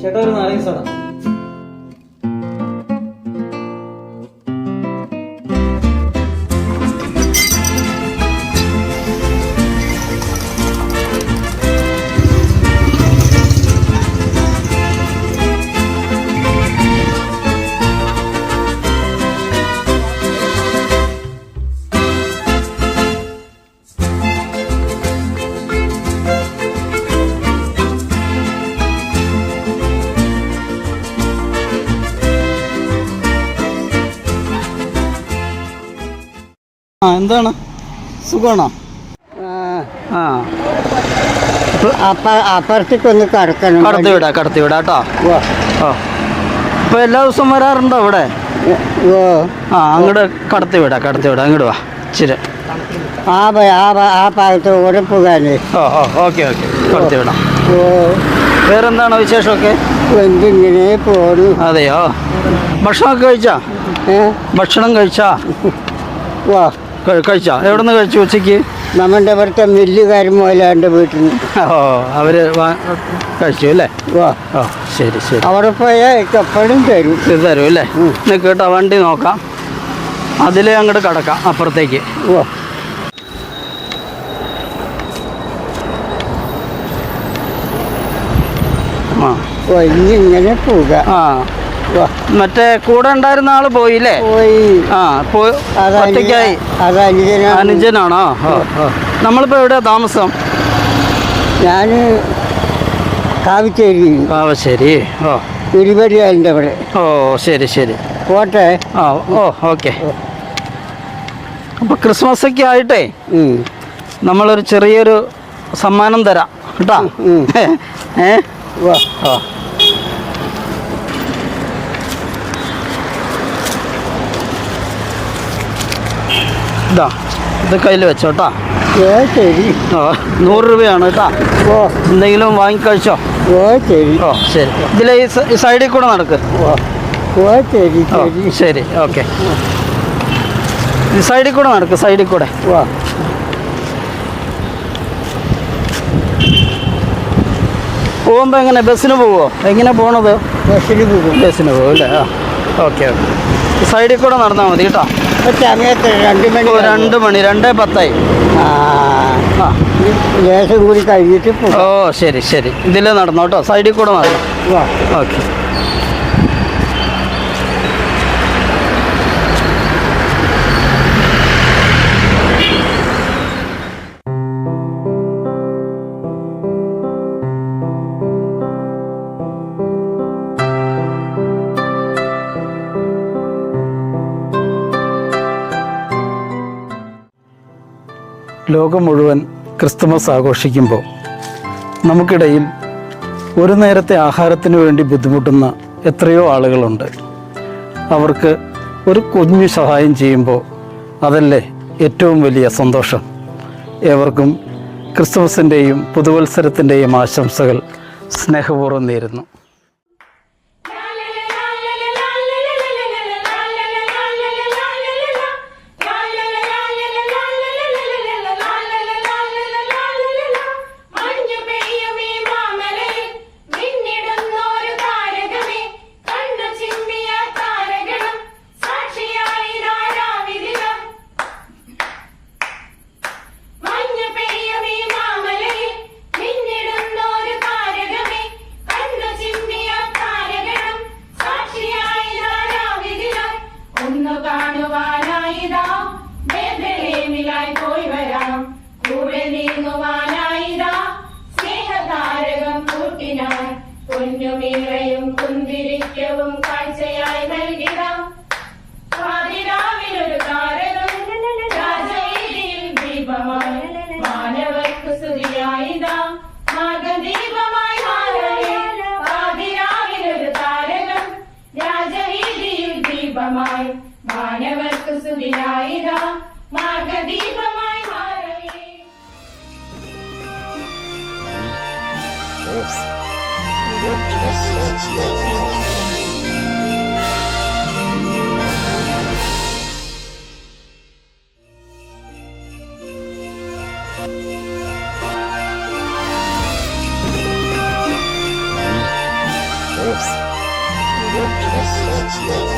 ചേട്ടാ ഒരു നാരങ്ങ സോഡ. എന്താണ് സുഖമാണോ? ആ അപ്പുറത്തേക്കൊന്ന് കടക്കണം. കടത്തിവിടാ കേട്ടോ. ഓ ഇപ്പൊ എല്ലാ ദിവസവും വരാറുണ്ടോ ഇവിടെ? ആ അങ്ങോട്ട് കടത്തിവിടാ അങ്ങോട്ട് വാ ഇച്ചിരി. ആ ഭാഗത്ത് കൂടെ പോകാനേ. ഓക്കെ കടത്തിവിടാം. വേറെന്താണോ വിശേഷമൊക്കെ? എന്തിങ്ങനെ പോണു. അതെയോ? ഭക്ഷണമൊക്കെ കഴിച്ചാ? ഭക്ഷണം കഴിച്ചാ? കഴിച്ചാ? എവിടെ നിന്ന് കഴിച്ചു ഉച്ചയ്ക്ക്? നമ്മുടെ ഇവിടുത്തെ മില്ലുകാരും മുതലാണ്ട് വീട്ടിൽ നിന്ന്. അവര് കഴിച്ചു അല്ലേ? ശരി. അവിടെ പോയാൽ എപ്പോഴും തരും അല്ലേ? കേട്ടോ, വണ്ടി നോക്കാം, അതിലേ അങ്ങോട്ട് കടക്കാം അപ്പുറത്തേക്ക്. ഇങ്ങനെ പോകാം. മറ്റേ കൂടെ ഉണ്ടായിരുന്ന ആള് പോയില്ലേ? ഒറ്റയ്ക്കായി. അനുജനാണോ? നമ്മളിപ്പോ എവിടെയാ താമസം? ഞാന് കാവശ്ശേരി. ഇരുപടിയാലിൻ്റെ അവിടെ. ശരി പോട്ടെ. ഓക്കെ. അപ്പൊ ക്രിസ്മസൊക്കെ ആയിട്ടേ നമ്മളൊരു ചെറിയൊരു സമ്മാനം തരാം കേട്ടാ. ഇത് കയ്യിൽ വെച്ചോട്ടാ. ശരി. 100 രൂപയാണ് കേട്ടാ. എന്തെങ്കിലും വാങ്ങിക്കഴിച്ചോ? ശരി. ഇതിലെ ഈ സൈഡിൽ കൂടെ നടക്ക്. ശരി ഓക്കെ. ഈ സൈഡിൽ കൂടെ നടക്ക്, സൈഡിൽ കൂടെ. പോകുമ്പോ എങ്ങനെ, ബസ്സിന് പോവോ? എങ്ങനെ പോണത്? ബസ്സിന് പോകും അല്ലേ? ഓക്കെ. സൈഡിൽ കൂടെ നടന്നാൽ മതി കേട്ടോ. 2 മണി 2:10. ലേശം കൂടി കഴിഞ്ഞിട്ട്. ശരി. ഇതിലേ നടന്നോട്ടോ, സൈഡിൽ കൂടെ നടന്നു. ഓക്കെ. ലോകം മുഴുവൻ ക്രിസ്തുമസ് ആഘോഷിക്കുമ്പോൾ നമുക്കിടയിൽ ഒരു നേരത്തെ ആഹാരത്തിന് വേണ്ടി ബുദ്ധിമുട്ടുന്ന എത്രയോ ആളുകളുണ്ട്. അവർക്ക് ഒരു കുഞ്ഞു സഹായം ചെയ്യുമ്പോൾ അതല്ലേ ഏറ്റവും വലിയ സന്തോഷം. ഏവർക്കും ക്രിസ്തുമസിൻ്റെയും പുതുവത്സരത്തിൻ്റെയും ആശംസകൾ സ്നേഹപൂർവ്വം നേരുന്നു. മുന്നിലായിതാ മാർഗദീപമായി മാറവേ. Yes.